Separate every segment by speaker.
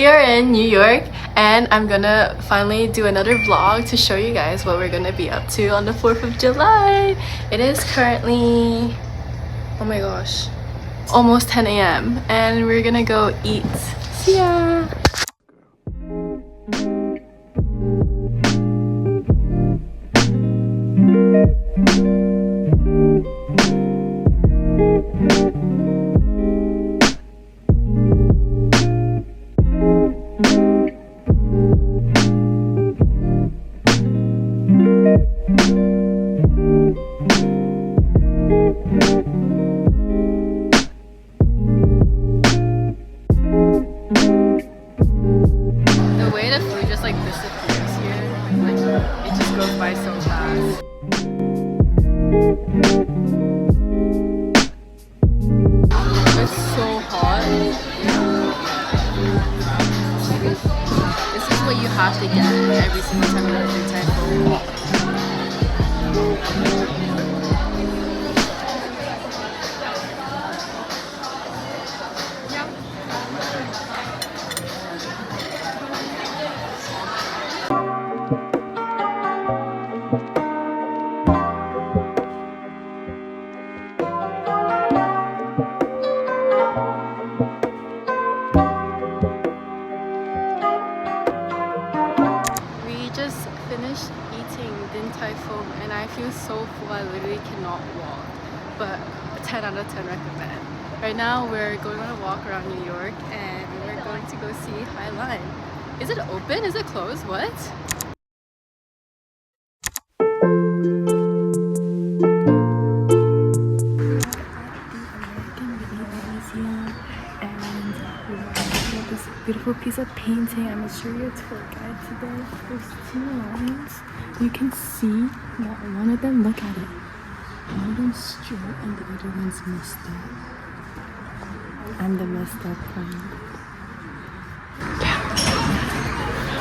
Speaker 1: we are in New York and I'm gonna finally do another vlog to show you guys what we're gonna be up to on the 4th of July. It is currently, oh my gosh, almost 10 a.m. and we're gonna go eat. See ya! By so fast. It's so hot. This is what you have to get every single time you go to Thailand. Finished eating Din Tai Fung and I feel so full I literally cannot walk, but 10 out of 10 recommend. Right now we're going on a walk around New York and we're going to go see High Line. Is it open? Is it closed? What? Beautiful piece of painting. I'm gonna show you a tour guide today. There's 2 lines. You can see that one of them, look at it. One of them's straight and the other one's messed up. And the messed up one.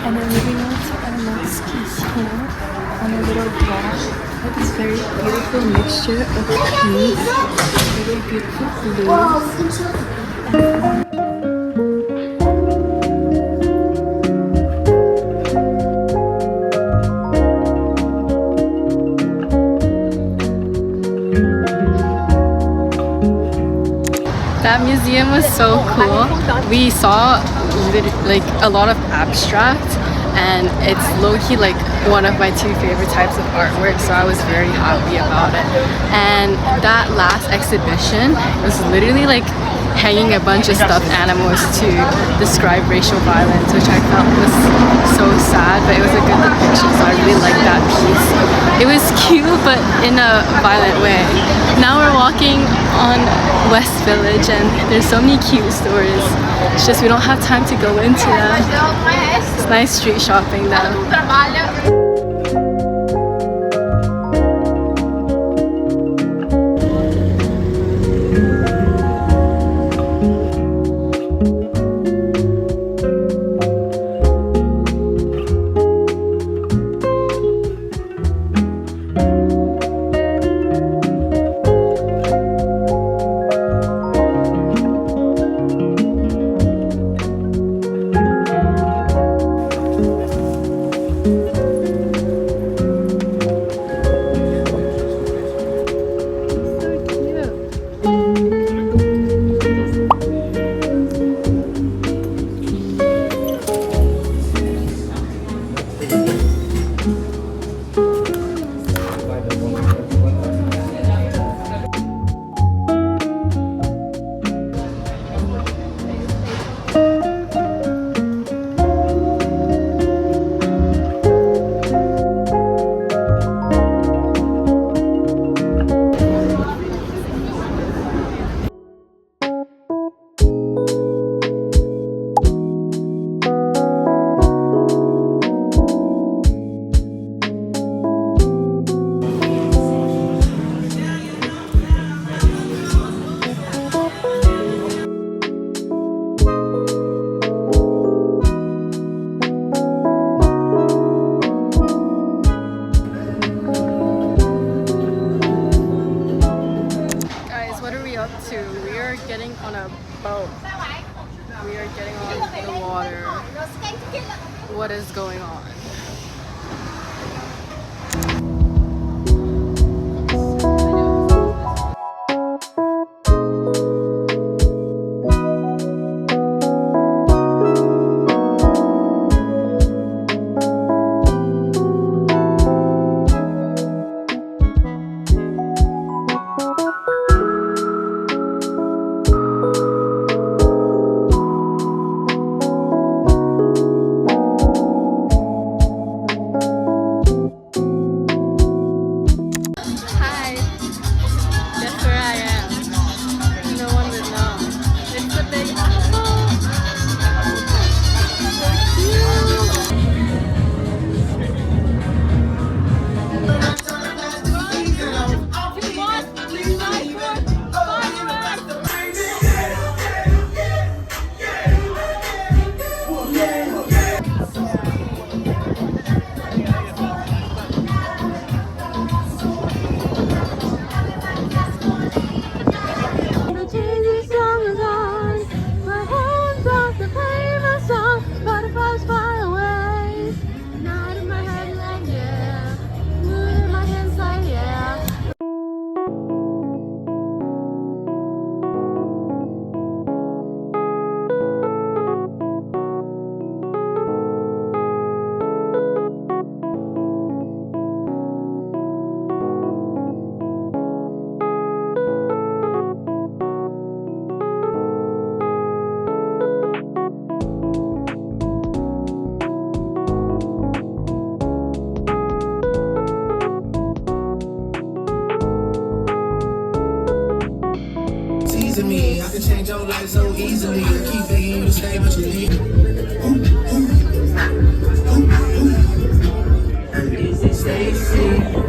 Speaker 1: And then moving on to our next piece here on a little block. This very beautiful mixture of pinks, very beautiful blues. That museum was so cool. We saw like a lot of abstract and it's low-key like one of my 2 favorite types of artwork, so I was very happy about it. And that last exhibition was literally like hanging a bunch of stuffed animals to describe racial violence, which I felt was so sad, but it was a good depiction, so I really liked that piece. It was cute, but in a violent way. Now we're walking on West Village and there's so many cute stores. It's just we don't have time to go into them. It's nice street shopping though. is going on. Hi, guess where I am? No one would know. It's the Big Apple.
Speaker 2: Me, I can change your life so easily. I keep begging you to stay, but you leave. Easy, Stacy.